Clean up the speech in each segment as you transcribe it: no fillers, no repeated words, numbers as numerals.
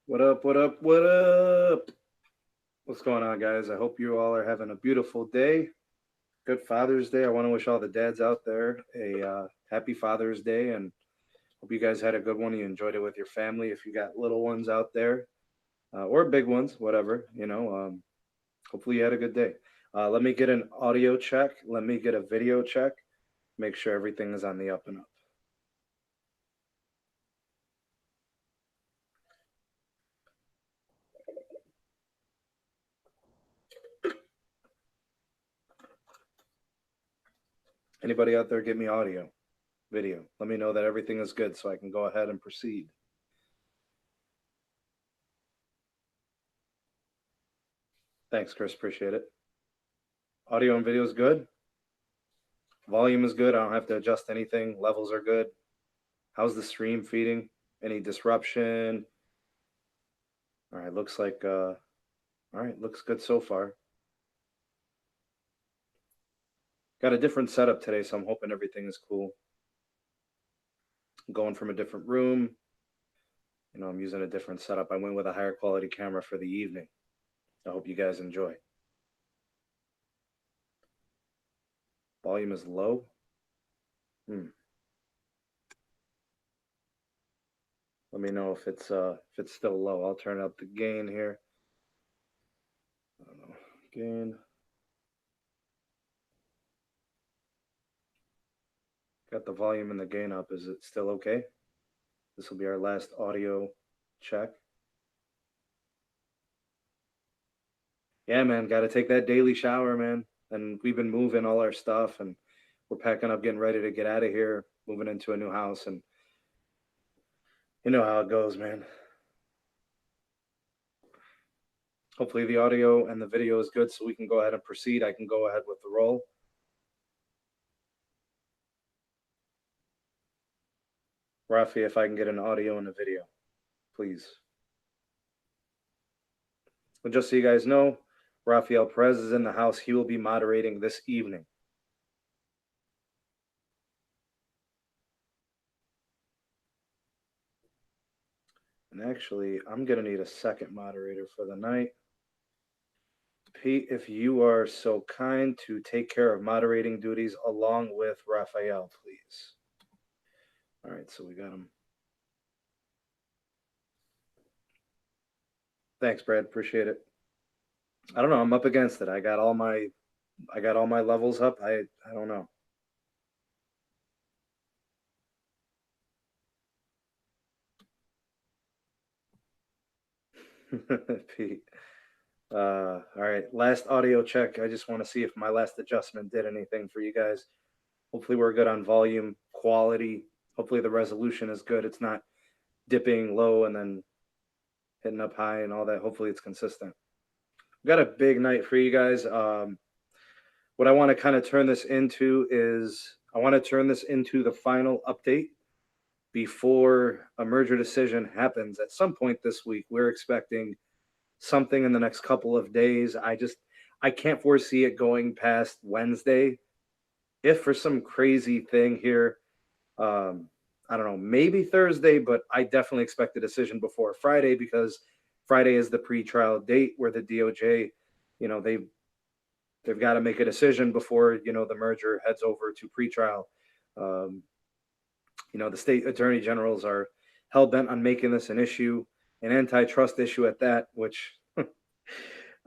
What up, what up, what up? What's going on, guys? I hope you all are having a beautiful day. Good Father's Day. I want to wish all the dads out there a happy Father's Day and hope you guys had a good one. You enjoyed it with your family. If you got little ones out there or big ones, whatever, hopefully you had a good day. Let me get an audio check. Let me get a video check. Make sure everything is on the up and up. Anybody out there get me audio, video? Let me know that everything is good so I can go ahead and proceed. Thanks, Chris. Appreciate it. Audio and video is good. Volume is good. I don't have to adjust anything. Levels are good. How's the stream feeding? Any disruption? All right, looks like all right, looks good so far. Got a different setup today, so I'm hoping everything is cool. I'm going from a different room. I'm using a different setup. I went with a higher quality camera for the evening. I hope you guys enjoy. Volume is low. Let me know if it's still low. I'll turn up the gain here. I don't know. Gain. Got the volume and the gain up. Is it still okay? This will be our last audio check. Yeah, man, got to take that daily shower, man. And we've been moving all our stuff and we're packing up, getting ready to get out of here, moving into a new house. And you know how it goes, man. Hopefully the audio and the video is good so we can go ahead and proceed. I can go ahead with the roll. Rafi, if I can get an audio and a video, please. And just so you guys know, Rafael Perez is in the house. He will be moderating this evening. And actually, I'm going to need a second moderator for the night. Pete, if you are so kind to take care of moderating duties along with Raphael, please. All right, so we got him. Thanks, Brad. Appreciate it. I don't know. I'm up against it. I got all my levels up. I don't know. Pete. All right, last audio check. I just want to see if my last adjustment did anything for you guys. Hopefully we're good on volume, quality. Hopefully the resolution is good. It's not dipping low and then hitting up high and all that. Hopefully it's consistent. We've got a big night for you guys. What I want to kind of turn this into is I want to turn this into the final update before a merger decision happens at some point this week. We're expecting something in the next couple of days. I can't foresee it going past Wednesday. If for some crazy thing here, I don't know, maybe Thursday, but I definitely expect a decision before Friday because Friday is the pre-trial date where the DOJ, they've got to make a decision before the merger heads over to pre-trial. The state attorney generals are hell bent on making this an issue, an antitrust issue at that, which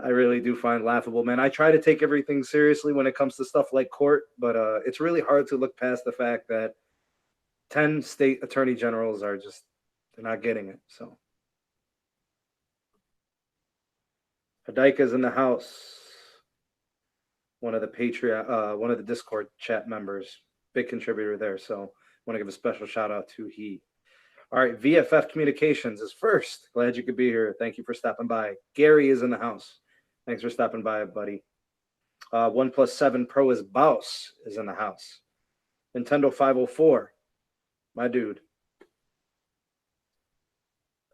I really do find laughable, man. I try to take everything seriously when it comes to stuff like court, but it's really hard to look past the fact that 10 state attorney generals are just, they're not getting it. So Hadika's in the house. One of the Discord chat members, big contributor there. So I want to give a special shout out to he. All right, VFF Communications is first. Glad you could be here. Thank you for stopping by. Gary is in the house. Thanks for stopping by, buddy. OnePlus 7 Pro is Baus is in the house. Nintendo 504, my dude.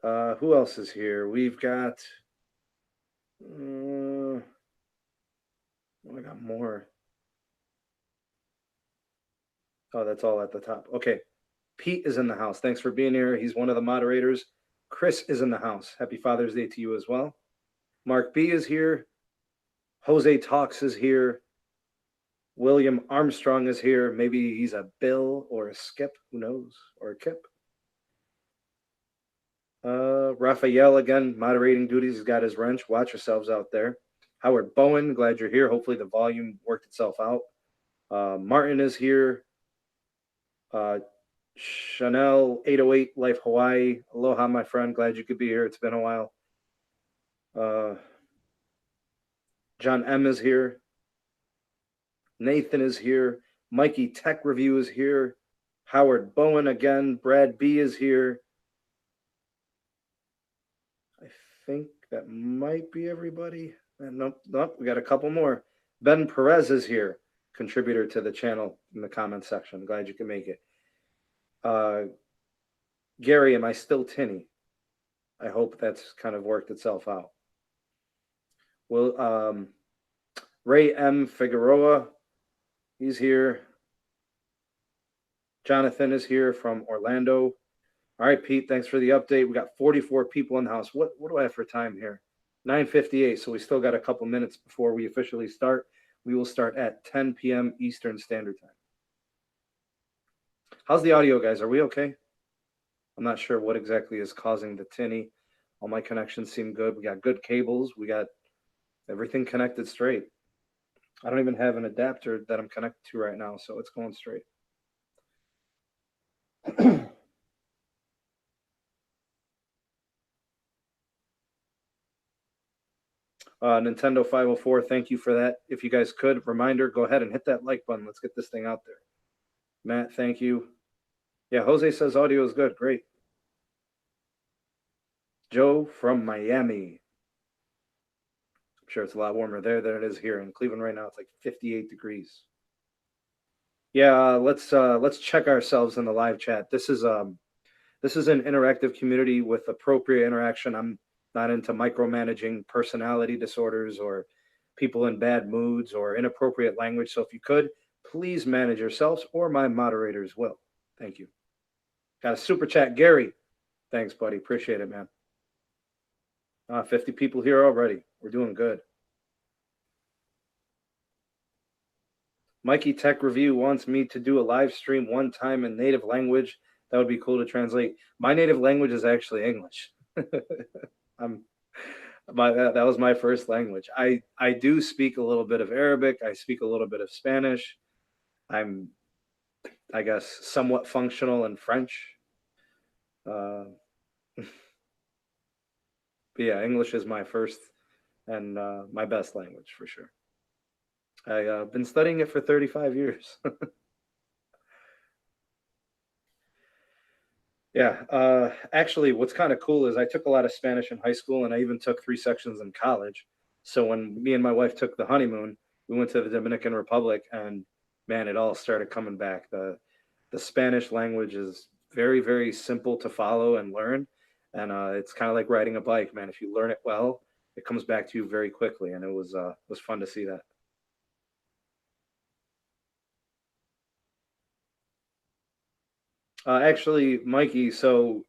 Who else is here? We've got. I got more. Oh, that's all at the top. Okay. Pete is in the house. Thanks for being here. He's one of the moderators. Chris is in the house. Happy Father's Day to you as well. Mark B is here. Jose Talks is here. William Armstrong is here. Maybe he's a Bill or a Skip, who knows, or a Kip. Raphael again, moderating duties. He's got his wrench. Watch yourselves out there. Howard Bowen, glad you're here. Hopefully the volume worked itself out. Martin is here. Chanel 808 Life Hawaii. Aloha, my friend. Glad you could be here. It's been a while. John M is here. Nathan is here. Mikey Tech Review is here. Howard Bowen again. Brad B is here. I think that might be everybody. Nope, we got a couple more. Ben Perez is here, contributor to the channel in the comments section. Glad you can make it. Gary, am I still tinny? I hope that's kind of worked itself out. Well, Ray M. Figueroa, he's here. Jonathan is here from Orlando. All right, Pete, thanks for the update. We got 44 people in the house. What do I have for time here? 9:58, so we still got a couple minutes before we officially start. We will start at 10 p.m. Eastern Standard Time. How's the audio, guys? Are we okay? I'm not sure what exactly is causing the tinny. All my connections seem good. We got good cables. We got everything connected straight. I don't even have an adapter that I'm connected to right now, so it's going straight. Nintendo 504, thank you for that. If you guys could, reminder, go ahead and hit that like button. Let's get this thing out there. Matt, thank you. Yeah, Jose says audio is good. Great. Joe from Miami. I'm sure it's a lot warmer there than it is here in Cleveland right now. It's like 58 degrees. Yeah, let's check ourselves in the live chat. This is an interactive community with appropriate interaction. I'm not into micromanaging personality disorders or people in bad moods or inappropriate language. So if you could, please manage yourselves, or my moderators will. Thank you. Got a super chat, Gary. Thanks, buddy. Appreciate it, man. 50 people here already. We're doing good. Mikey Tech Review wants me to do a live stream one time in native language. That would be cool to translate. My native language is actually English. That was my first language. I do speak a little bit of Arabic. I speak a little bit of Spanish. I'm, I guess, somewhat functional in French. But yeah, English is my first and my best language for sure. I've been studying it for 35 years. Yeah, actually, what's kind of cool is I took a lot of Spanish in high school, and I even took 3 sections in college. So when me and my wife took the honeymoon, we went to the Dominican Republic, and man, it all started coming back. The Spanish language is very, very simple to follow and learn, and it's kind of like riding a bike, man. If you learn it well, it comes back to you very quickly, and it was fun to see that. Actually, Mikey, so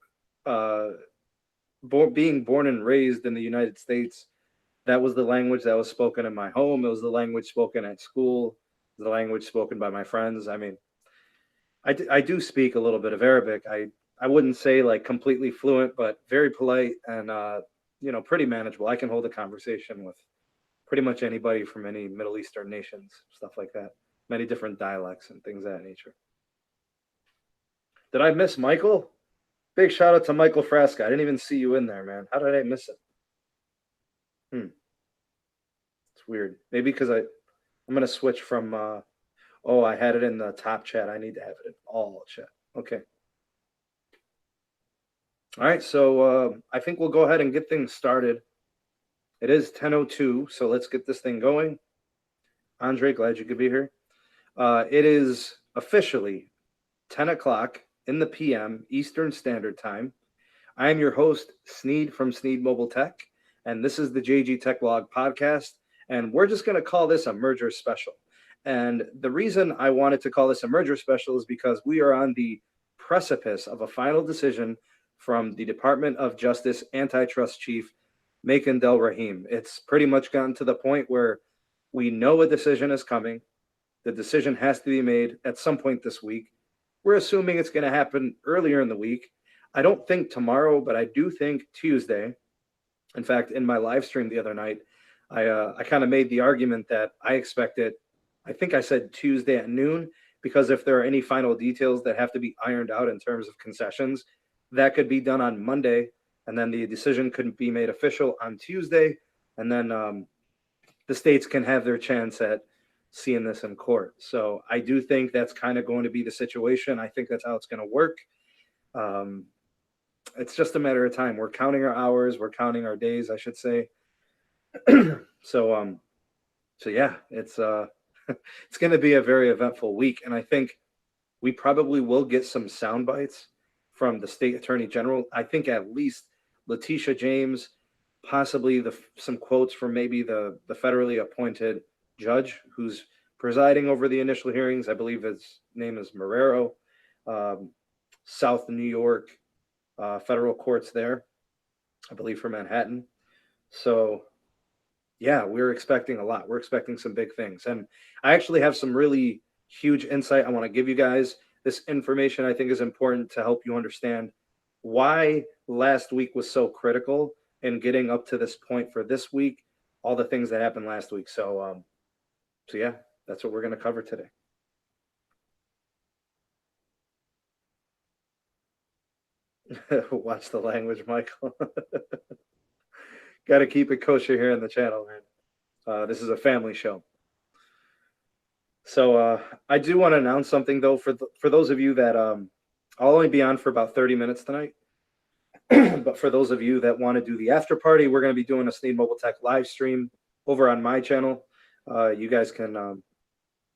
being born and raised in the United States, that was the language that was spoken in my home. It was the language spoken at school, the language spoken by my friends. I mean, I do speak a little bit of Arabic. I wouldn't say like completely fluent, but very polite and, pretty manageable. I can hold a conversation with pretty much anybody from any Middle Eastern nations, stuff like that. Many different dialects and things of that nature. Did I miss Michael? Big shout out to Michael Frasca. I didn't even see you in there, man. How did I miss it? It's weird. Maybe because I'm going to switch from, I had it in the top chat. I need to have it in all chat. Okay. All right. So I think we'll go ahead and get things started. It is 10:02, so let's get this thing going. Andre, glad you could be here. It is officially 10 o'clock in the PM Eastern Standard Time. I am your host, Sneed from Sneed Mobile Tech, and this is the JGTechBlog podcast, and we're just going to call this a merger special. And the reason I wanted to call this a merger special is because we are on the precipice of a final decision from the Department of Justice Antitrust Chief Makan Del Rahim. It's pretty much gotten to the point where we know a decision is coming. The decision has to be made at some point this week. We're assuming it's going to happen earlier in the week. I don't think tomorrow, but I do think Tuesday. In fact, in my live stream the other night, I kind of made the argument that I expect it. I think I said Tuesday at noon, because if there are any final details that have to be ironed out in terms of concessions, that could be done on Monday, and then the decision couldn't be made official on Tuesday, and then the states can have their chance at seeing this in court. So I do think that's kind of going to be the situation. I think that's how it's going to work. It's just a matter of time. We're counting our hours. We're counting our days, I should say. So yeah, it's it's going to be a very eventful week, and I think we probably will get some sound bites from the state attorney general. I think at least Letitia James, possibly some quotes from maybe the federally appointed judge who's presiding over the initial hearings. I believe his name is Marrero, South New York federal courts there, I believe, for Manhattan. So yeah, we're expecting a lot. We're expecting some big things. And I actually have some really huge insight I want to give you guys. This information I think is important to help you understand why last week was so critical in getting up to this point for this week, all the things that happened last week. So yeah, that's what we're going to cover today. Watch the language, Michael. Got to keep it kosher here in the channel, man. This is a family show. So I do want to announce something, though, for those of you that I'll only be on for about 30 minutes tonight. But for those of you that want to do the after party, we're going to be doing a Sneed Mobile Tech live stream over on my channel. You guys can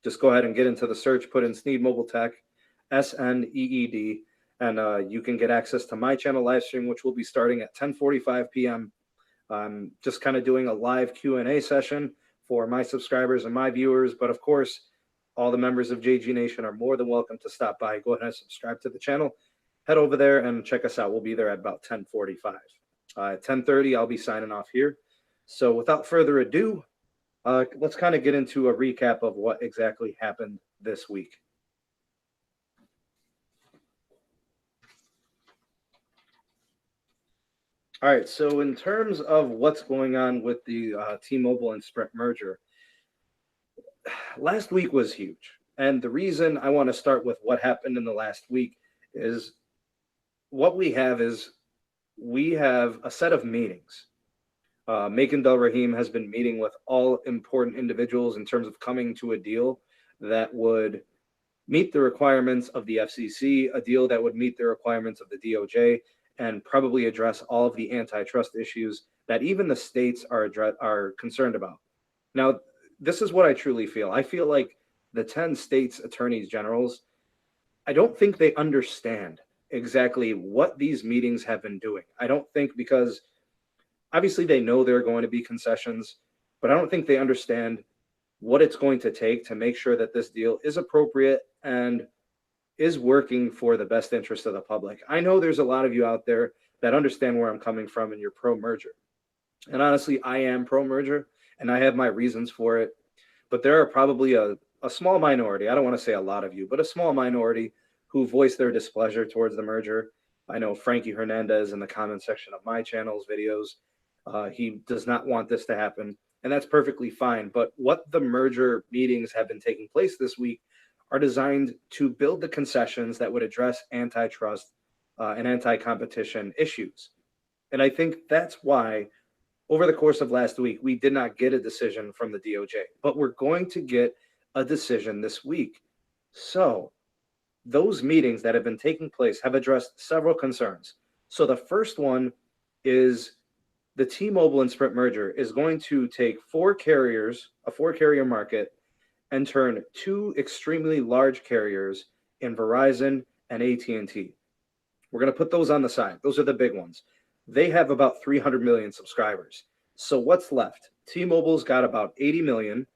just go ahead and get into the search, put in Sneed Mobile Tech, SNEED, and you can get access to my channel live stream, which will be starting at 10:45 p.m. I'm just kind of doing a live Q&A session for my subscribers and my viewers. But of course, all the members of JGnation are more than welcome to stop by. Go ahead and subscribe to the channel. Head over there and check us out. We'll be there at about 10:45. At 10:30, I'll be signing off here. So without further ado, let's kind of get into a recap of what exactly happened this week. All right, so in terms of what's going on with the T-Mobile and Sprint merger, last week was huge. And the reason I want to start with what happened in the last week is what we have a set of meetings. Makan Del Rahim has been meeting with all important individuals in terms of coming to a deal that would meet the requirements of the FCC, a deal that would meet the requirements of the DOJ, and probably address all of the antitrust issues that even the states are concerned about. Now, this is what I truly feel. I feel like the 10 states attorneys generals, I don't think they understand exactly what these meetings have been doing. I don't think, because obviously they know there are going to be concessions, but I don't think they understand what it's going to take to make sure that this deal is appropriate and is working for the best interest of the public. I know there's a lot of you out there that understand where I'm coming from and you're pro-merger. And honestly, I am pro-merger and I have my reasons for it. But there are probably a small minority, I don't want to say a lot of you, but a small minority who voice their displeasure towards the merger. I know Frankie Hernandez in the comment section of my channel's videos, he does not want this to happen, and that's perfectly fine. But what the merger meetings have been taking place this week are designed to build the concessions that would address antitrust and anti-competition issues. And I think that's why over the course of last week, we did not get a decision from the DOJ, but we're going to get a decision this week. So those meetings that have been taking place have addressed several concerns. So the first one is the T-Mobile and Sprint merger is going to take four carriers, a four-carrier market, and turn two extremely large carriers in Verizon and AT&T. We're going to put those on the side. Those are the big ones. They have about 300 million subscribers. So what's left? T-Mobile's got about 80 million,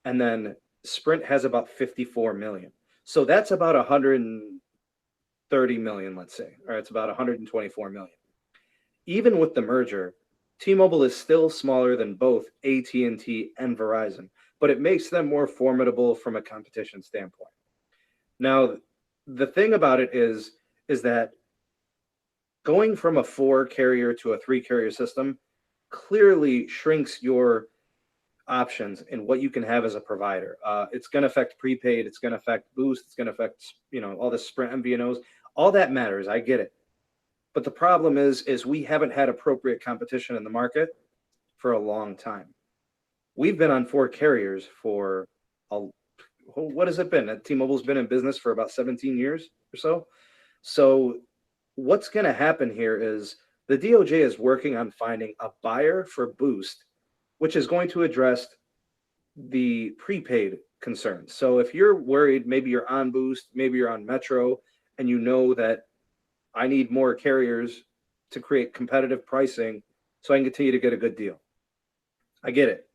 and then Sprint has about 54 million. So that's about 30 million, let's say. All right, it's about 124 million. Even with the merger, T-Mobile is still smaller than both AT&T and Verizon, but it makes them more formidable from a competition standpoint. Now, the thing about it is that going from a 4-carrier to a 3-carrier system clearly shrinks your options in what you can have as a provider. It's going to affect prepaid. It's going to affect Boost. It's going to affect, all the Sprint MVNOs. All that matters. I get it. But the problem is we haven't had appropriate competition in the market for a long time. We've been on 4 carriers for what has it been? T-Mobile's been in business for about 17 years or so. So what's going to happen here is the DOJ is working on finding a buyer for Boost, which is going to address the prepaid concerns. So if you're worried, maybe you're on Boost, maybe you're on Metro, and you know that I need more carriers to create competitive pricing so I can continue to get a good deal. I get it.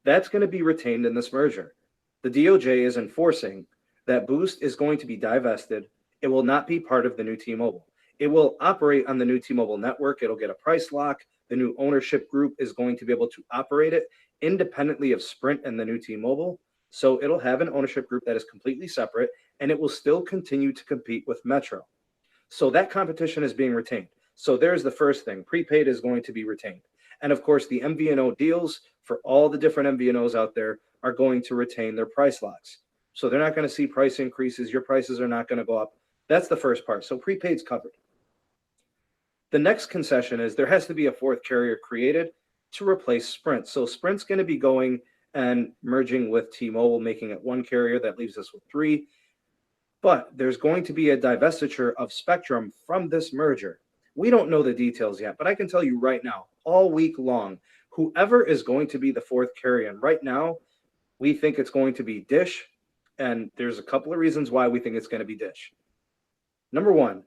That's going to be retained in this merger. The DOJ is enforcing that Boost is going to be divested. It will not be part of the new T-Mobile. It will operate on the new T-Mobile network. It'll get a price lock. The new ownership group is going to be able to operate it independently of Sprint and the new T-Mobile. So it'll have an ownership group that is completely separate, and it will still continue to compete with Metro. So that competition is being retained. So there's the first thing. Prepaid is going to be retained. And of course, the MVNO deals for all the different MVNOs out there are going to retain their price locks. So they're not going to see price increases. Your prices are not going to go up. That's the first part. So prepaid's covered. The next concession is there has to be a 4th carrier created to replace Sprint. So Sprint's going to be going and merging with T-Mobile, making it 1 carrier. That leaves us with 3. But there's going to be a divestiture of spectrum from this merger. We don't know the details yet, but I can tell you right now, all week long, whoever is going to be the 4th carrier, and right now, we think it's going to be Dish, and there's a couple of reasons why we think it's going to be Dish. Number one,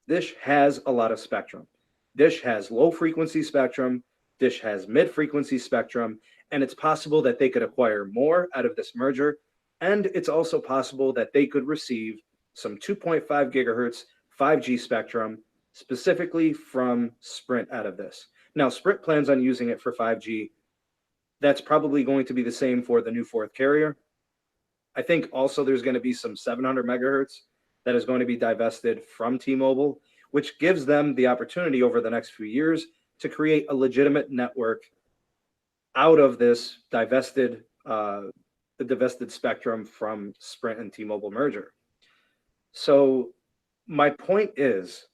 Dish has a lot of spectrum. Dish has low-frequency spectrum, Dish has mid-frequency spectrum, and it's possible that they could acquire more out of this merger, and it's also possible that they could receive some 2.5 gigahertz 5G spectrum specifically from Sprint out of this. Now, Sprint plans on using it for 5G. That's probably going to be the same for the new 4th carrier. I think also there's going to be some 700 megahertz that is going to be divested from T-Mobile, which gives them the opportunity over the next few years to create a legitimate network out of this divested spectrum from Sprint and T-Mobile merger. So my point is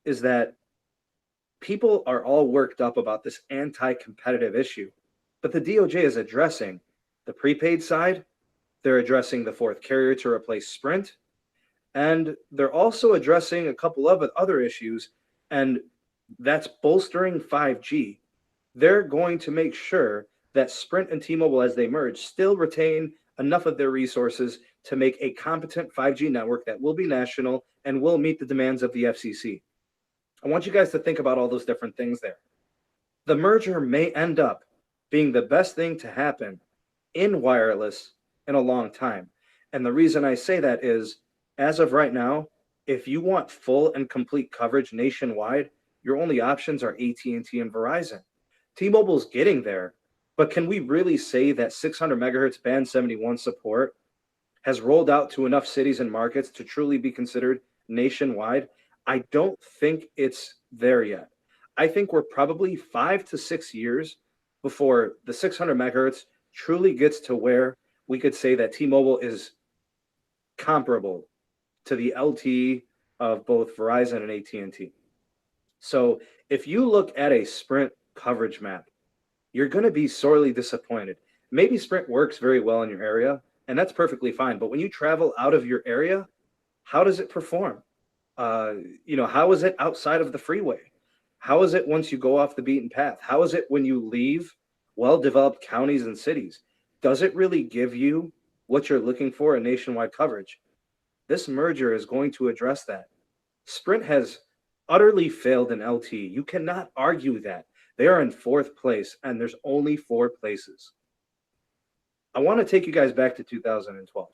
that people are all worked up about this anti-competitive issue, but the DOJ is addressing the prepaid side. They're addressing the 4th carrier to replace Sprint, and they're also addressing a couple of other issues, and that's bolstering 5G. They're going to make sure that Sprint and T-Mobile, as they merge, still retain enough of their resources to make a competent 5G network that will be national and will meet the demands of the FCC. I want you guys to think about all those different things there. The merger may end up being the best thing to happen in wireless in a long time. And the reason I say that is, as of right now, if you want full and complete coverage nationwide, your only options are AT&T and Verizon. T-Mobile's getting there, but can we really say that 600 megahertz band 71 support has rolled out to enough cities and markets to truly be considered nationwide? I don't think it's there yet. I think we're probably 5 to 6 years before the 600 megahertz truly gets to where we could say that T-Mobile is comparable to the LTE of both Verizon and AT&T. So if you look at a Sprint coverage map, you're going to be sorely disappointed. Maybe Sprint works very well in your area, and that's perfectly fine. But when you travel out of your area, how does it perform? How is it outside of the freeway? How is it once you go off the beaten path? How is it when you leave well-developed counties and cities? Does it really give you what you're looking for in nationwide coverage? This merger is going to address that. Sprint has utterly failed in LTE. You cannot argue that. They are in 4th place, and there's only 4 places. I want to take you guys back to 2012.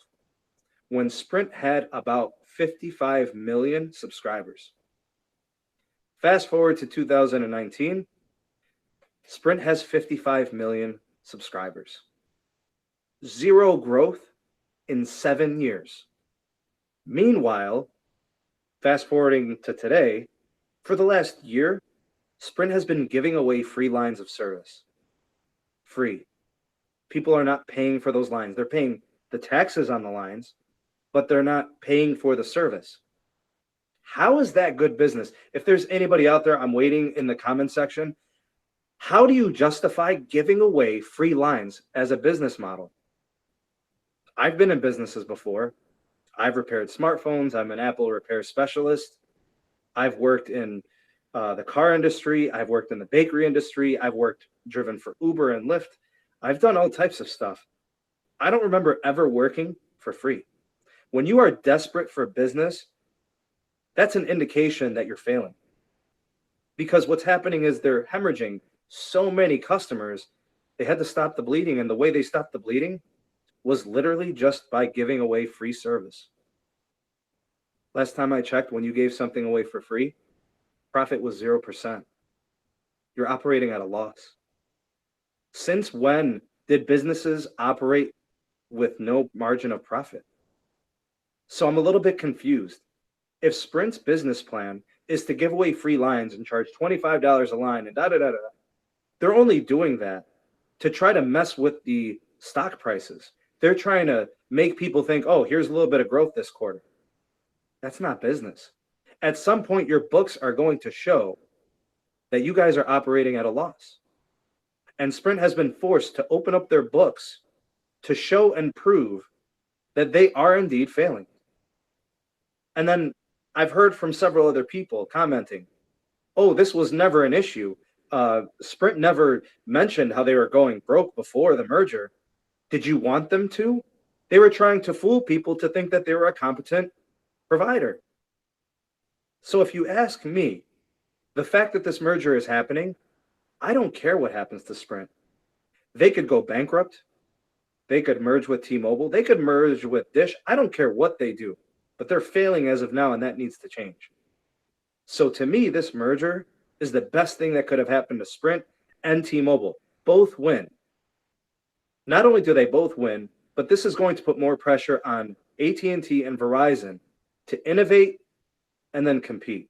when Sprint had about 55 million subscribers. Fast forward to 2019, Sprint has 55 million subscribers. Zero growth in 7 years. Meanwhile, fast forwarding to today, for the last year, Sprint has been giving away free lines of service. Free. People are not paying for those lines. They're paying the taxes on the lines, but they're not paying for the service. How is that good business? If there's anybody out there, I'm waiting in the comment section. How do you justify giving away free lines as a business model? I've been in businesses before. I've repaired smartphones. I'm an Apple repair specialist. I've worked in the car industry. I've worked in the bakery industry. I've driven for Uber and Lyft. I've done all types of stuff. I don't remember ever working for free. When you are desperate for business, that's an indication that you're failing. Because what's happening is they're hemorrhaging so many customers, they had to stop the bleeding. And the way they stopped the bleeding was literally just by giving away free service. Last time I checked, when you gave something away for free, profit was 0%. You're operating at a loss. Since when did businesses operate with no margin of profit? So I'm a little bit confused. If Sprint's business plan is to give away free lines and charge $25 a line and da-da-da-da, they're only doing that to try to mess with the stock prices. They're trying to make people think, oh, here's a little bit of growth this quarter. That's not business. At some point, your books are going to show that you guys are operating at a loss. And Sprint has been forced to open up their books to show and prove that they are indeed failing. And then I've heard from several other people commenting, oh, this was never an issue. Sprint never mentioned how they were going broke before the merger. Did you want them to? They were trying to fool people to think that they were a competent provider. So if you ask me, the fact that this merger is happening, I don't care what happens to Sprint. They could go bankrupt. They could merge with T-Mobile. They could merge with Dish. I don't care what they do, but they're failing as of now, and that needs to change. So to me, this merger is the best thing that could have happened to Sprint and T-Mobile. Both win. Not only do they both win, but this is going to put more pressure on AT&T and Verizon to innovate and then compete.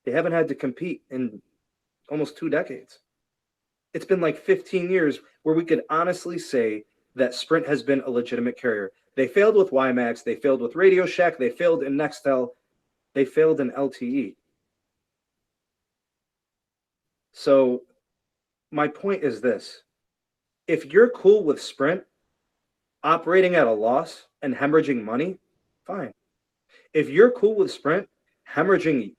They haven't had to compete in almost 2 decades. It's been like 15 years where we could honestly say that Sprint has been a legitimate carrier. They failed with WiMAX, they failed with Radio Shack, they failed in Nextel, they failed in LTE. So my point is this. If you're cool with Sprint operating at a loss and hemorrhaging money, fine. If you're cool with Sprint hemorrhaging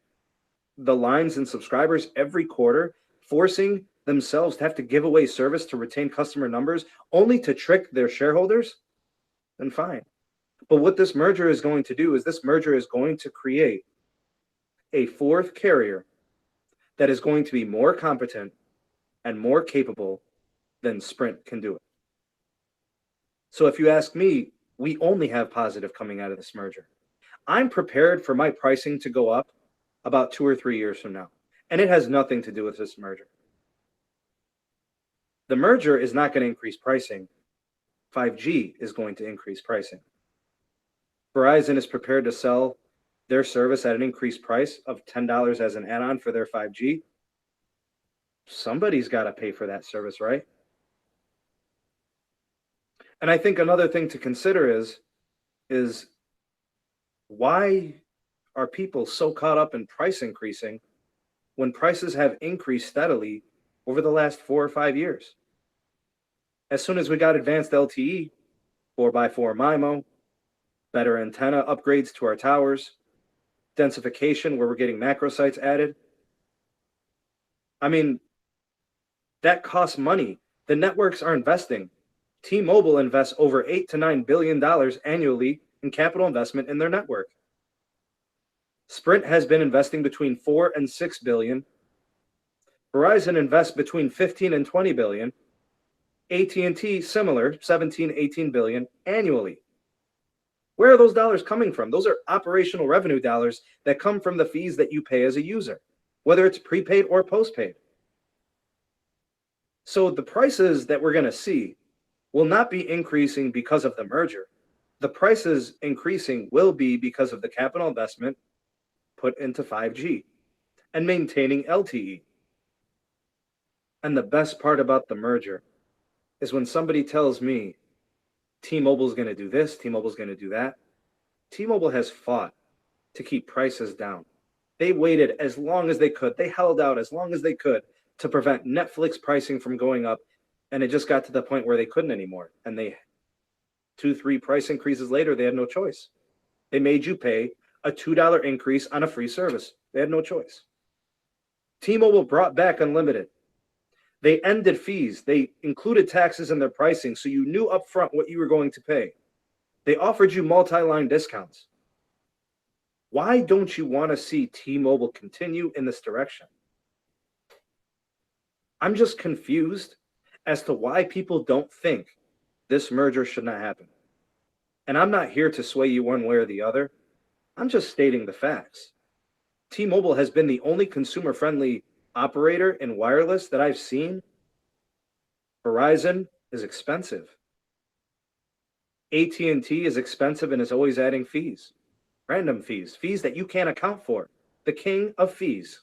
the lines and subscribers every quarter, forcing themselves to have to give away service to retain customer numbers only to trick their shareholders, then fine. But what this merger is going to do is this merger is going to create a fourth carrier that is going to be more competent and more capable than Sprint can do it. So if you ask me, we only have positive coming out of this merger. I'm prepared for my pricing to go up about 2 or 3 years from now. And it has nothing to do with this merger. The merger is not going to increase pricing. 5G is going to increase pricing. Verizon is prepared to sell their service at an increased price of $10 as an add-on for their 5G. Somebody's got to pay for that service, right? And I think another thing to consider is why are people so caught up in price increasing when prices have increased steadily over the last 4 or 5 years? As soon as we got advanced LTE, 4x4 MIMO, better antenna upgrades to our towers, densification where we're getting macro sites added. I mean, that costs money. The networks are investing. T-Mobile invests over $8 to $9 billion annually in capital investment in their network. Sprint has been investing between 4 and 6 billion. Verizon invests between 15 and 20 billion. AT&T similar, 17, 18 billion annually. Where are those dollars coming from? Those are operational revenue dollars that come from the fees that you pay as a user, whether it's prepaid or postpaid. So the prices that we're going to see will not be increasing because of the merger. The prices increasing will be because of the capital investment put into 5G and maintaining LTE. And the best part about the merger is when somebody tells me T-Mobile's going to do this, T-Mobile's going to do that. T-Mobile has fought to keep prices down. They waited as long as they could. They held out as long as they could to prevent Netflix pricing from going up. And it just got to the point where they couldn't anymore. And they 2-3 price increases later, they had no choice. They made you pay a $2 increase on a free service. They had no choice. T-Mobile brought back unlimited. They ended fees. They included taxes in their pricing, so you knew upfront what you were going to pay. They offered you multi-line discounts. Why don't you want to see T-Mobile continue in this direction? I'm just confused as to why people don't think this merger should not happen. And I'm not here to sway you one way or the other. I'm just stating the facts. T-Mobile has been the only consumer-friendly operator in wireless that I've seen. Verizon is expensive. AT&T is expensive and is always adding fees. Random fees, fees that you can't account for. The king of fees.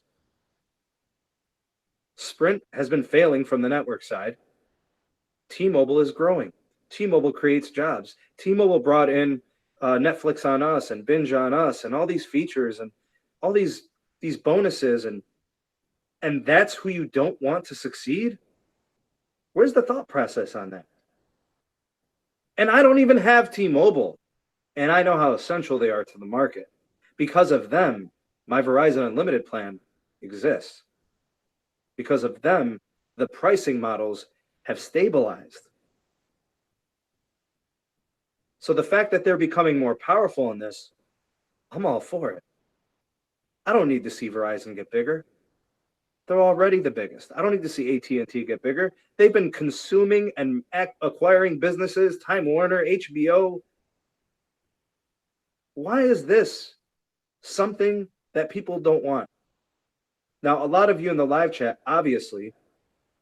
Sprint has been failing from the network side. T-Mobile is growing. T-Mobile creates jobs. T-Mobile brought in Netflix on Us and Binge on Us and all these features and all these bonuses, and that's who you don't want to succeed? Where's the thought process on that? And I don't even have T-Mobile, and I know how essential they are to the market. Because of them, my Verizon Unlimited plan exists. Because of them, the pricing models have stabilized. So the fact that they're becoming more powerful in this, I'm all for it. I don't need to see Verizon get bigger. They're already the biggest. I don't need to see AT&T get bigger. They've been consuming and acquiring businesses, Time Warner, HBO. Why is this something that people don't want? Now, a lot of you in the live chat, obviously,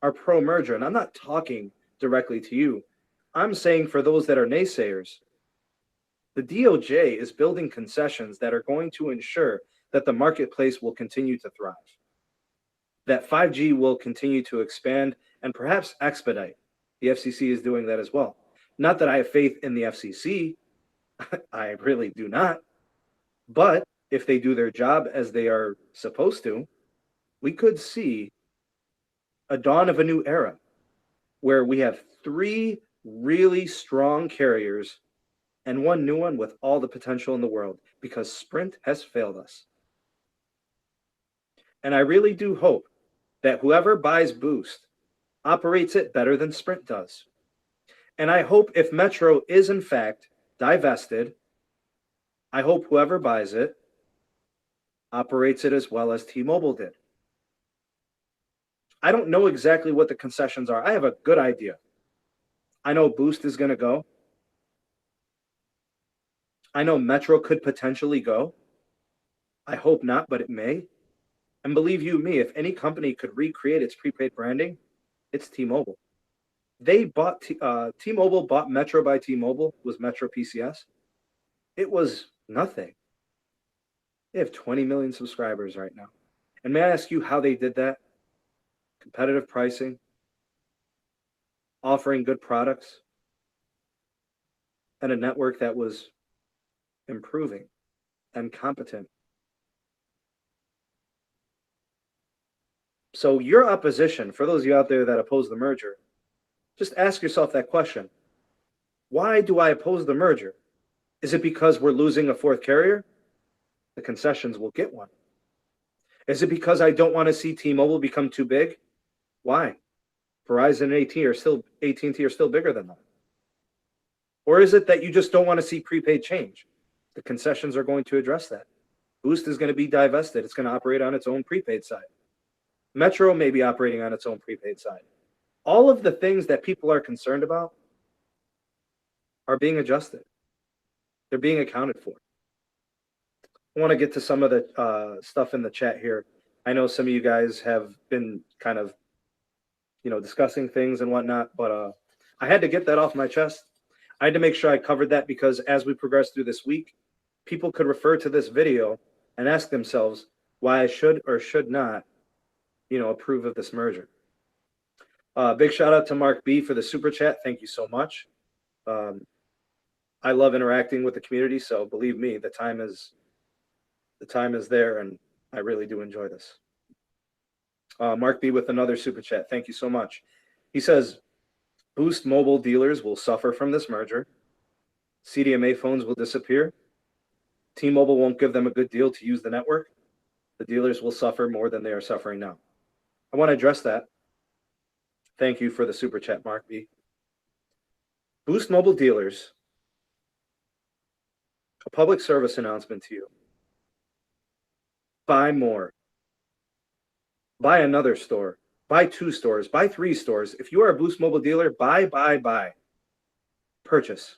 are pro-merger, and I'm not talking directly to you. I'm saying for those that are naysayers, the DOJ is building concessions that are going to ensure that the marketplace will continue to thrive, that 5G will continue to expand and perhaps expedite. The FCC is doing that as well. Not that I have faith in the FCC. I really do not. But if they do their job as they are supposed to, we could see a dawn of a new era where we have 3 really strong carriers and 1 new one with all the potential in the world, because Sprint has failed us. And I really do hope that whoever buys Boost operates it better than Sprint does. And I hope if Metro is in fact divested, I hope whoever buys it operates it as well as T-Mobile did. I don't know exactly what the concessions are. I have a good idea. I know Boost is going to go. I know Metro could potentially go. I hope not, but it may. And believe you me, if any company could recreate its prepaid branding, it's T-Mobile. They bought T-Mobile bought Metro by T-Mobile, was Metro PCS. It was nothing. They have 20 million subscribers right now. And may I ask you how they did that? Competitive pricing, offering good products, and a network that was improving and competent. So your opposition, for those of you out there that oppose the merger, just ask yourself that question. Why do I oppose the merger? Is it because we're losing a 4th carrier? The concessions will get one. Is it because I don't want to see T-Mobile become too big? Why? Verizon and AT&T are still bigger than them. Or is it that you just don't want to see prepaid change? The concessions are going to address that. Boost is going to be divested. It's going to operate on its own prepaid side. Metro may be operating on its own prepaid side. All of the things that people are concerned about are being adjusted. They're being accounted for. I want to get to some of the stuff in the chat here. I know some of you guys have been kind of, discussing things and whatnot, but I had to get that off my chest. I had to make sure I covered that because as we progress through this week, people could refer to this video and ask themselves why I should or should not, approve of this merger. Big shout out to Mark B for the super chat. Thank you so much. I love interacting with the community, so believe me, the time is there, and I really do enjoy this. Mark B with another super chat. Thank you so much. He says, Boost mobile dealers will suffer from this merger. CDMA phones will disappear. T-Mobile won't give them a good deal to use the network. The dealers will suffer more than they are suffering now. I want to address that. Thank you for the super chat, Mark B. Boost mobile dealers, a public service announcement to you. Buy more. Buy another store. Buy 2 stores. Buy 3 stores. If you are a Boost mobile dealer, buy. Purchase.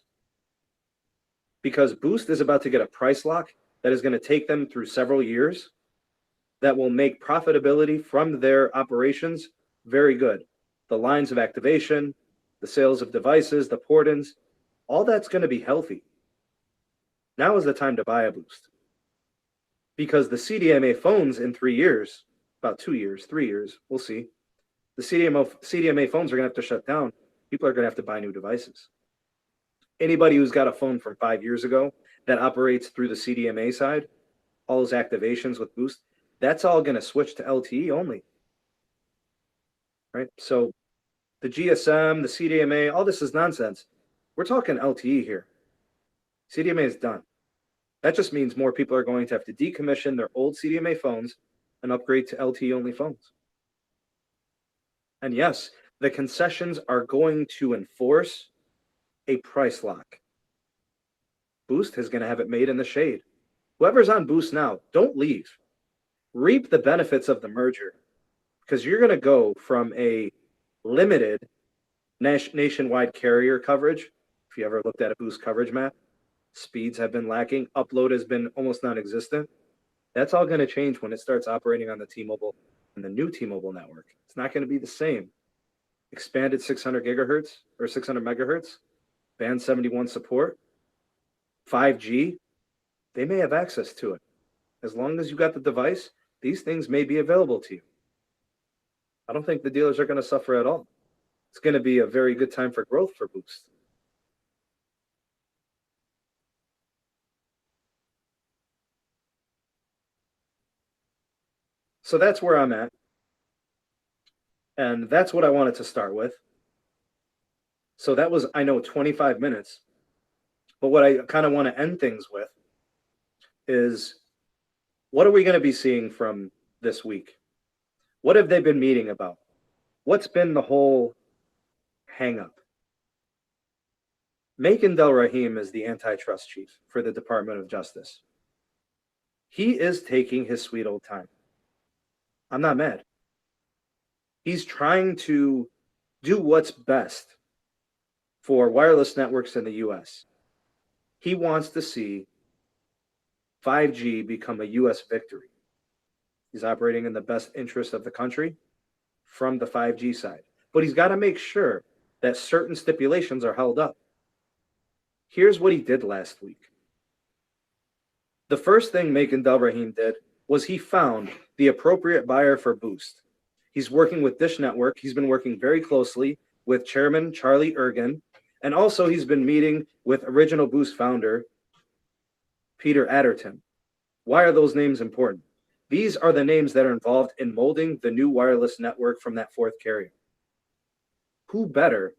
Because Boost is about to get a price lock that is going to take them through several years that will make profitability from their operations very good. The lines of activation, the sales of devices, the port-ins, all that's going to be healthy. Now is the time to buy a Boost. Because the CDMA phones in 3 years, about 2 years, 3 years, we'll see. The CDMA phones are going to have to shut down. People are going to have to buy new devices. Anybody who's got a phone from 5 years ago that operates through the CDMA side, all those activations with Boost, that's all going to switch to LTE only. Right? So the GSM, the CDMA, all this is nonsense. We're talking LTE here. CDMA is done. That just means more people are going to have to decommission their old CDMA phones and upgrade to LTE only phones. And yes, the concessions are going to enforce a price lock. Boost is going to have it made in the shade. Whoever's on Boost now, don't leave. Reap the benefits of the merger, because you're going to go from a limited nationwide carrier coverage. If you ever looked at a Boost coverage map, speeds have been lacking. Upload has been almost non-existent. That's all going to change when it starts operating on the T-Mobile and the new T-Mobile network. It's not going to be the same. Expanded 600 gigahertz or 600 megahertz, band 71 support, 5G, they may have access to it. As long as you got the device, these things may be available to you. I don't think the dealers are going to suffer at all. It's going to be a very good time for growth for Boost. So that's where I'm at. And that's what I wanted to start with. So that was, I know, 25 minutes. But what I kind of want to end things with is, what are we going to be seeing from this week? What have they been meeting about? What's been the whole hang-up? Makin Del Rahim is the antitrust chief for the Department of Justice. He is taking his sweet old time. I'm not mad. He's trying to do what's best for wireless networks in the US. He wants to see 5G become a US victory. He's operating in the best interest of the country from the 5G side. But he's got to make sure that certain stipulations are held up. Here's what he did last week. The first thing Makin Del Rahim did was he found the appropriate buyer for Boost. He's working with Dish Network. He's been working very closely with Chairman Charlie Ergen, and also he's been meeting with original Boost founder Peter Adderton. Why are those names important? These are the names that are involved in molding the new wireless network from that fourth carrier. Who better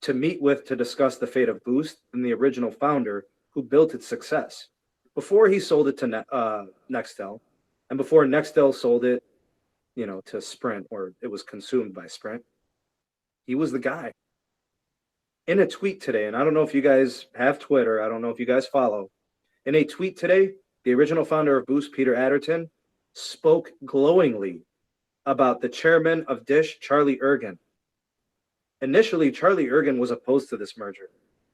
to meet with to discuss the fate of Boost than the original founder who built its success? Before he sold it to Nextel, and before Nextel sold it, to Sprint, or it was consumed by Sprint, he was the guy. In a tweet today, and I don't know if you guys have Twitter, I don't know if you guys follow, in a tweet today, the original founder of Boost, Peter Adderton, spoke glowingly about the chairman of Dish, Charlie Ergen. Initially, Charlie Ergen was opposed to this merger.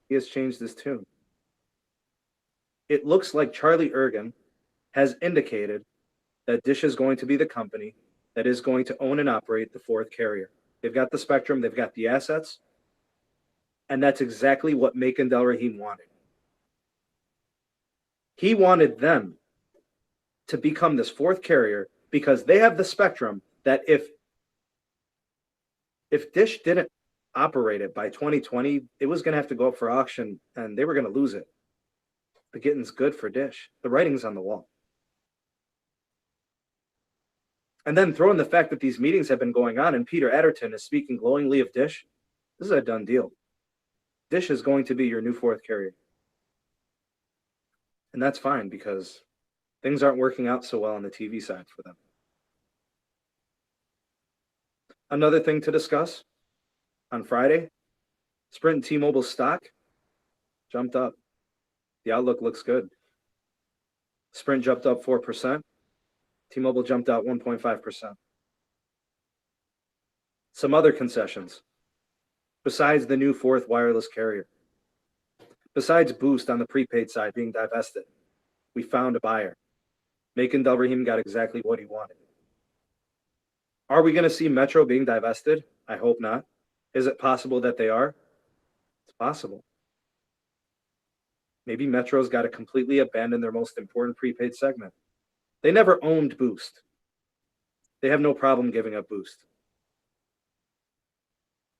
He has changed his tune. it looks like Charlie Ergen has indicated that Dish is going to be the company that is going to own and operate the fourth carrier. They've got the spectrum, they've got the assets, and that's exactly what Macon Del Rahim wanted. He wanted them to become this fourth carrier because they have the spectrum that if Dish didn't operate it by 2020, it was going to have to go up for auction and they were going to lose it. The getting's good for Dish. The writing's on the wall. And then throw in the fact that these meetings have been going on and Peter Adderton is speaking glowingly of Dish. This is a done deal. Dish is going to be your new fourth carrier. And that's fine because things aren't working out so well on the TV side for them. Another thing to discuss on Friday, Sprint and T-Mobile stock jumped up. The outlook looks good. Sprint jumped up 4%. T-Mobile jumped out 1.5%. Some other concessions besides the new fourth wireless carrier. Besides Boost on the prepaid side being divested, we found a buyer. Macon Del Rahim got exactly what he wanted. Are we going to see Metro being divested? I hope not. Is it possible that they are? It's possible. Maybe Metro's got to completely abandon their most important prepaid segment. They never owned Boost. They have no problem giving up Boost.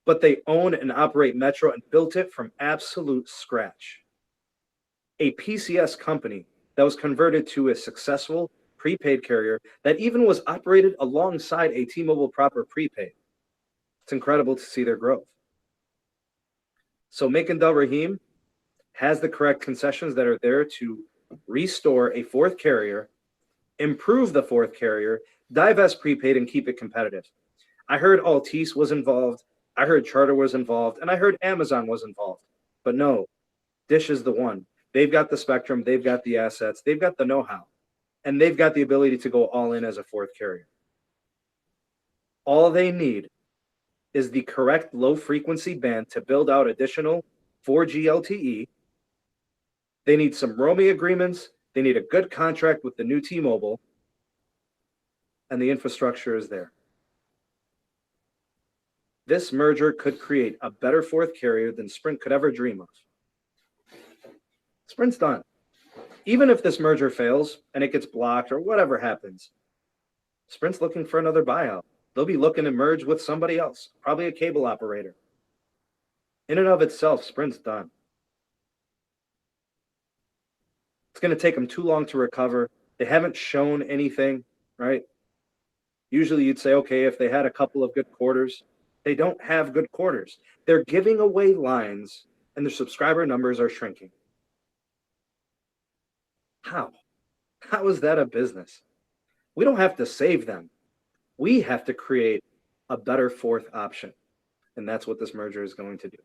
But they own and operate Metro and built it from absolute scratch. A PCS company that was converted to a successful prepaid carrier that even was operated alongside a T-Mobile proper prepaid. It's incredible to see their growth. So Macon Del Rahim has the correct concessions that are there to restore a fourth carrier, improve the fourth carrier, divest prepaid, and keep it competitive. I heard Altice was involved, I heard Charter was involved, and I heard Amazon was involved. But no, Dish is the one. They've got the spectrum, they've got the assets, they've got the know-how, and they've got the ability to go all in as a fourth carrier. All they need is the correct low-frequency band to build out additional 4G LTE. They need some roaming agreements. They need a good contract with the new T-Mobile, and the infrastructure is there. This merger could create a better fourth carrier than Sprint could ever dream of. Sprint's done. Even if this merger fails and it gets blocked or whatever happens, Sprint's looking for another buyout. They'll be looking to merge with somebody else, probably a cable operator. In and of itself, Sprint's done. It's going to take them too long to recover. They haven't shown anything, right? Usually you'd say, okay, if they had a couple of good quarters. They don't have good quarters. They're giving away lines and their subscriber numbers are shrinking. How? How is that a business? We don't have to save them. We have to create a better fourth option. And that's what this merger is going to do.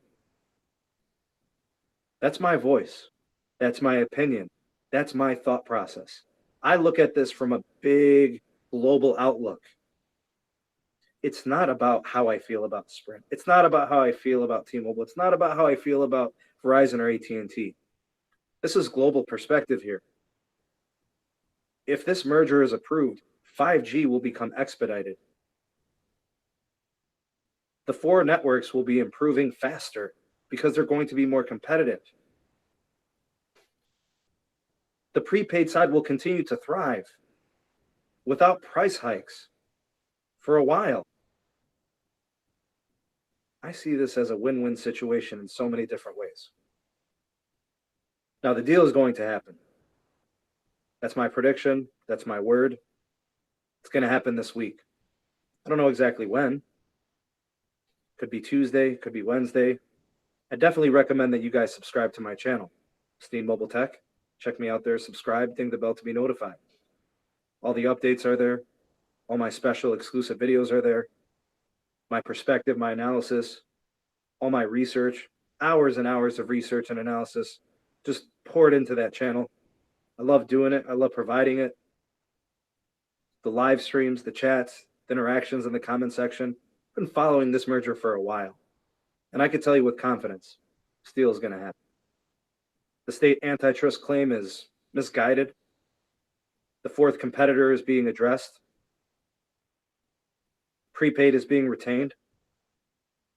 That's my voice. That's my opinion. That's my thought process. I look at this from a big global outlook. It's not about how I feel about Sprint. It's not about how I feel about T-Mobile. It's not about how I feel about Verizon or AT&T. This is global perspective here. If this merger is approved, 5G will become expedited. The four networks will be improving faster because they're going to be more competitive. The prepaid side will continue to thrive without price hikes for a while. I see this as a win-win situation in so many different ways. Now, the deal is going to happen. That's my prediction. That's my word. It's going to happen this week. I don't know exactly when. Could be Tuesday, could be Wednesday. I definitely recommend that you guys subscribe to my channel, Steam Mobile Tech. Check me out there, subscribe, ding the bell to be notified. All the updates are there. All my special exclusive videos are there. My perspective, my analysis, all my research, hours and hours of research and analysis, just poured into that channel. I love doing it. I love providing it. The live streams, the chats, the interactions in the comment section. I've been following this merger for a while. And I can tell you with confidence, this deal is going to happen. The state antitrust claim is misguided. The fourth competitor is being addressed. Prepaid is being retained.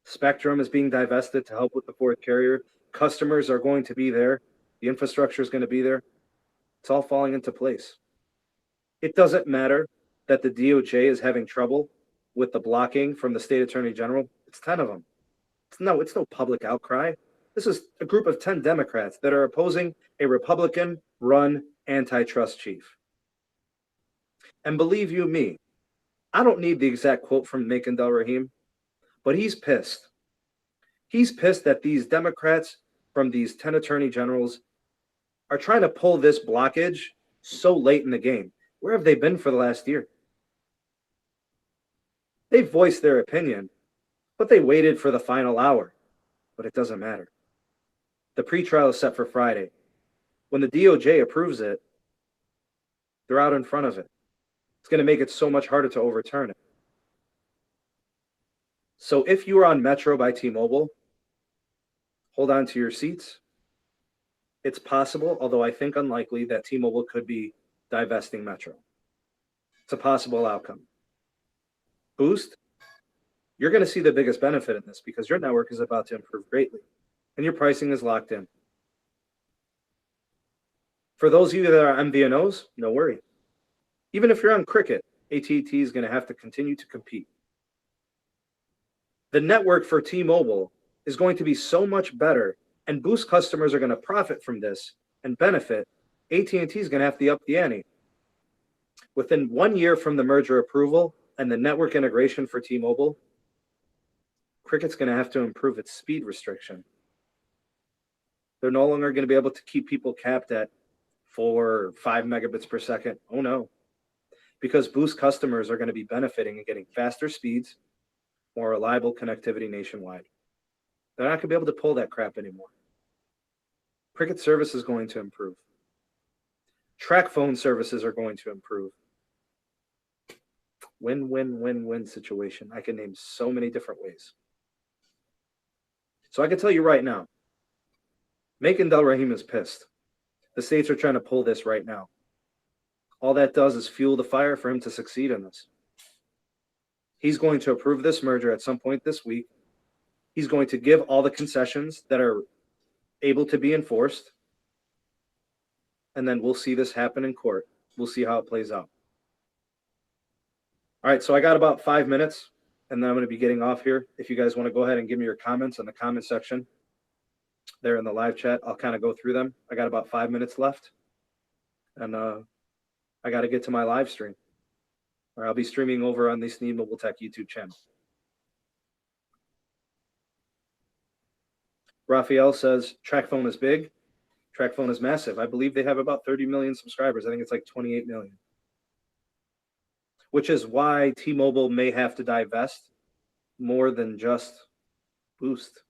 Spectrum is being divested to help with the fourth carrier. Customers are going to be there. The infrastructure is going to be there. It's all falling into place. It doesn't matter that the DOJ is having trouble with the blocking from the state attorney general. It's 10 of them. It's no public outcry. This is a group of 10 Democrats that are opposing a Republican-run antitrust chief. And believe you me, I don't need the exact quote from Macon Del Rahim, but he's pissed. He's pissed that these Democrats from these 10 attorney generals are trying to pull this blockage so late in the game. Where have they been for the last year? They voiced their opinion, but they waited for the final hour. But it doesn't matter. The pretrial is set for Friday. When the DOJ approves it, they're out in front of it. It's going to make it so much harder to overturn it. So if you are on Metro by T-Mobile, hold on to your seats. It's possible, although I think unlikely, that T-Mobile could be divesting Metro. It's a possible outcome. Boost, you're going to see the biggest benefit in this because your network is about to improve greatly and your pricing is locked in. For those of you that are MVNOs, no worry. Even if you're on Cricket, AT&T is going to have to continue to compete. The network for T-Mobile is going to be so much better, and Boost customers are going to profit from this and benefit. AT&T is going to have to up the ante. Within 1 year from the merger approval and the network integration for T-Mobile, Cricket's going to have to improve its speed restriction. They're no longer going to be able to keep people capped at 4 or 5 megabits per second. Oh no. Because Boost customers are going to be benefiting and getting faster speeds, more reliable connectivity nationwide. They're not going to be able to pull that crap anymore. Cricket service is going to improve. Track phone services are going to improve. Win-win-win-win situation. I can name so many different ways. So I can tell you right now, Macon Del Rahim is pissed. The states are trying to pull this right now. All that does is fuel the fire for him to succeed in this. He's going to approve this merger at some point this week. He's going to give all the concessions that are able to be enforced. And then we'll see this happen in court. We'll see how it plays out. All right, so I got about 5 minutes, and then I'm going to be getting off here. If you guys want to go ahead and give me your comments in the comment section there in the live chat, I'll kind of go through them. I got about 5 minutes left, and I got to get to my live stream, or I'll be streaming over on the Sneed Mobile Tech YouTube channel. Raphael says, TracFone is big. TracFone is massive. I believe they have about 30 million subscribers. I think it's like 28 million. Which is why T-Mobile may have to divest more than just Boost.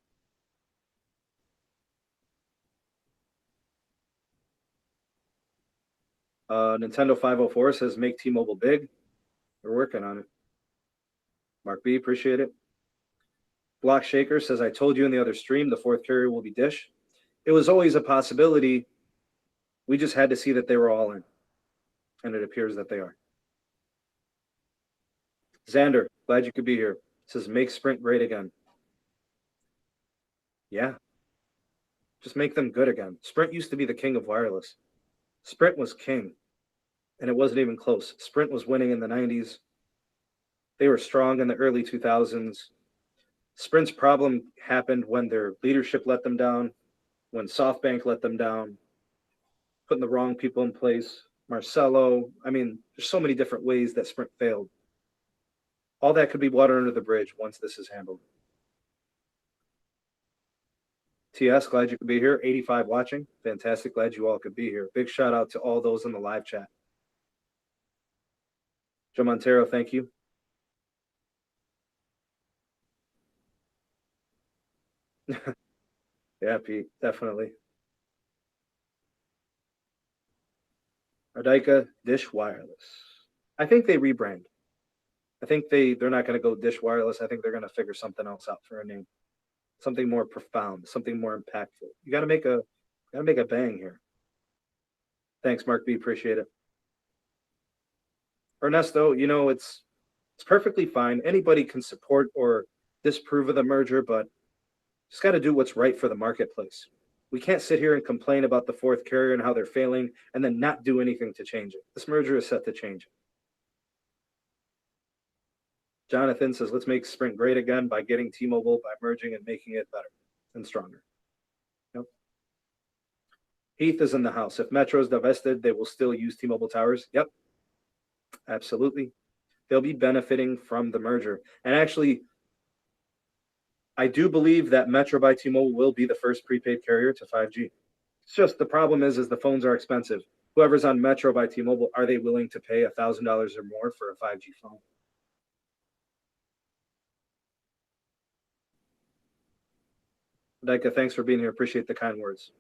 Nintendo 504 says, make T-Mobile big. We're working on it. Mark B, appreciate it. Block Shaker says, I told you in the other stream, the fourth carrier will be Dish. It was always a possibility. We just had to see that they were all in. And it appears that they are. Xander, glad you could be here. Says, make Sprint great again. Yeah. Just make them good again. Sprint used to be the king of wireless. Sprint was king. And it wasn't even close. Sprint was winning in the 90s. They were strong in the early 2000s. Sprint's problem happened when their leadership let them down, when SoftBank let them down, putting the wrong people in place. Marcelo. I mean, there's so many different ways that Sprint failed. All that could be water under the bridge once this is handled. TS, glad you could be here. 85 watching. Fantastic. Glad you all could be here. Big shout out to all those in the live chat. Joe Montero, thank you. Yeah, Pete, definitely. Ardika, Dish Wireless. I think they rebrand. I think they're not going to go Dish Wireless. I think they're going to figure something else out for a name. Something more profound, something more impactful. You got to make a bang here. Thanks, Mark B. Appreciate it. Ernesto, you know, it's perfectly fine. Anybody can support or disapprove of the merger, but just got to do what's right for the marketplace. We can't sit here and complain about the fourth carrier and how they're failing and then not do anything to change it. This merger is set to change it. Jonathan says, let's make Sprint great again by getting T-Mobile, by merging and making it better and stronger. Yep. Heath is in the house. If Metro is divested, they will still use T-Mobile towers. Yep. Absolutely. They'll be benefiting from the merger. And actually, I do believe that Metro by T-Mobile will be the first prepaid carrier to 5G. It's just the problem is the phones are expensive. Whoever's on Metro by T-Mobile, are they willing to pay $1,000 or more for a 5G phone? Dika, thanks for being here. Appreciate the kind words.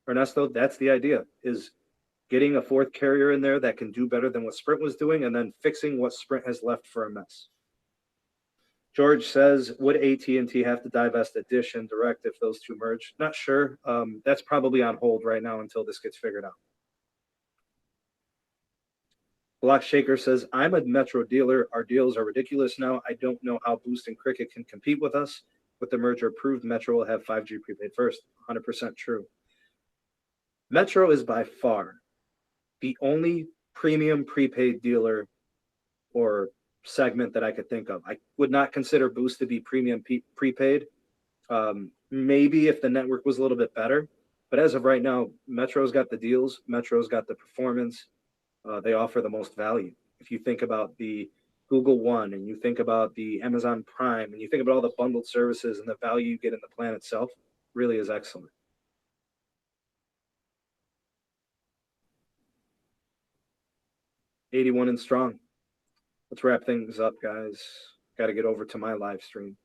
Ernesto, that's the idea, is getting a fourth carrier in there that can do better than what Sprint was doing and then fixing what Sprint has left for a mess. George says, would AT&T have to divest a Dish and Direct if those two merge? Not sure. That's probably on hold right now until this gets figured out. Block Shaker says, I'm a Metro dealer. Our deals are ridiculous now. I don't know how Boost and Cricket can compete with us. With the merger approved, Metro will have 5G prepaid first. 100% true. Metro is by far the only premium prepaid dealer or segment that I could think of. I would not consider Boost to be premium prepaid. Maybe if the network was a little bit better, but as of right now, Metro's got the deals. Metro's got the performance. They offer the most value. If you think about the Google One and you think about the Amazon Prime and you think about all the bundled services and the value you get in the plan itself, really is excellent. 81 and strong. Let's wrap things up, guys. Got to get over to my live stream.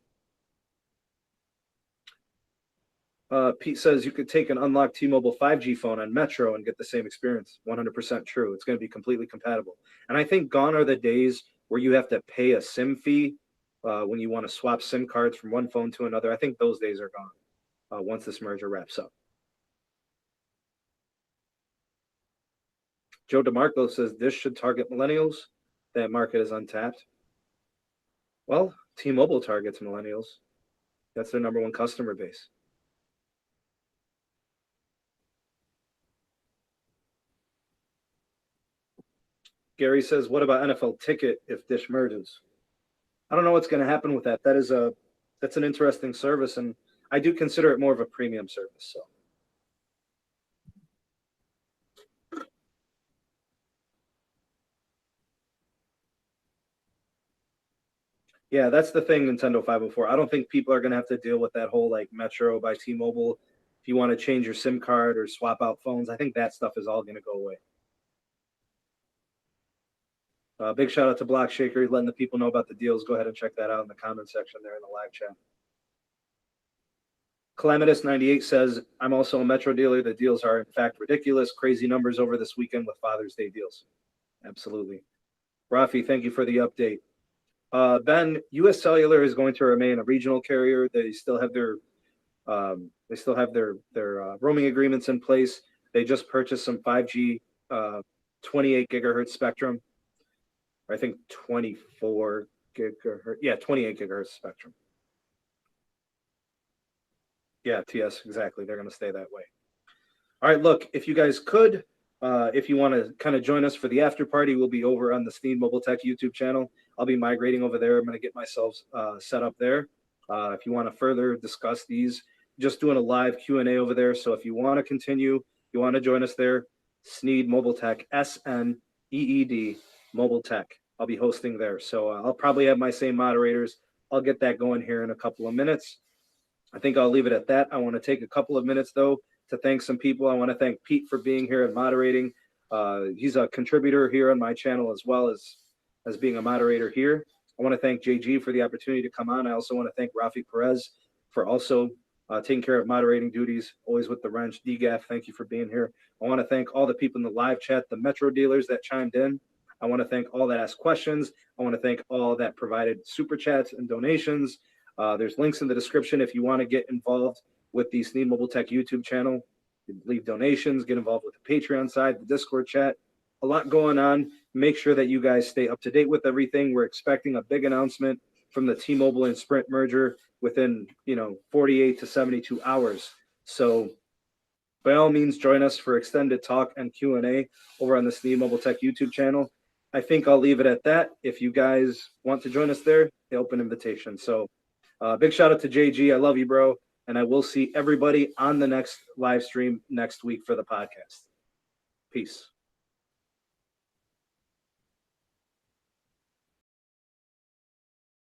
Pete says you could take an unlocked T-Mobile 5G phone on Metro and get the same experience. 100% true. It's going to be completely compatible. And I think gone are the days where you have to pay a SIM fee when you want to swap SIM cards from one phone to another. I think those days are gone once this merger wraps up. Joe DeMarco says this should target millennials. That market is untapped. Well, T-Mobile targets millennials. That's their number one customer base. Gary says, what about NFL Ticket if Dish merges? I don't know what's going to happen with that. That's an interesting service, and I do consider it more of a premium service. So. Yeah, that's the thing, Nintendo 504. I don't think people are going to have to deal with that whole like Metro by T-Mobile. If you want to change your SIM card or swap out phones, I think that stuff is all going to go away. Big shout out to Block Shaker, letting the people know about the deals. Go ahead and check that out in the comment section there in the live chat. Calamitous98 says, I'm also a Metro dealer. The deals are, in fact, ridiculous. Crazy numbers over this weekend with Father's Day deals. Absolutely. Rafi, thank you for the update. Ben, U.S. Cellular is going to remain a regional carrier. They still have their roaming agreements in place. They just purchased some 5G 28 gigahertz spectrum. I think 24 gigahertz. Yeah, 28 gigahertz spectrum. Yeah, TS, exactly. They're going to stay that way. All right, look, if you guys could, if you want to kind of join us for the after party, we'll be over on the Sneed Mobile Tech YouTube channel. I'll be migrating over there. I'm going to get myself set up there. If you want to further discuss these, just doing a live Q&A over there. So if you want to continue, you want to join us there, Sneed Mobile Tech, SNEED Mobile Tech. I'll be hosting there. So I'll probably have my same moderators. I'll get that going here in a couple of minutes. I think I'll leave it at that. I want to take a couple of minutes, though, to thank some people. I want to thank Pete for being here and moderating. He's a contributor here on my channel as well as being a moderator here. I want to thank JG for the opportunity to come on. I also want to thank Rafi Perez for also taking care of moderating duties, always with the wrench. DGAF, thank you for being here. I want to thank all the people in the live chat, the Metro dealers that chimed in. I want to thank all that asked questions. I want to thank all that provided super chats and donations. There's links in the description if you want to get involved with the Sneed Mobile Tech YouTube channel. leave donations, get involved with the Patreon side, the Discord chat. A lot going on. Make sure that you guys stay up to date with everything. We're expecting a big announcement from the T-Mobile and Sprint merger within 48 to 72 hours. So by all means, join us for extended talk and Q&A over on the Sneed Mobile Tech YouTube channel. I think I'll leave it at that. If you guys want to join us there, the open invitation. So big shout out to JG. I love you, bro. And I will see everybody on the next live stream next week for the podcast. Peace.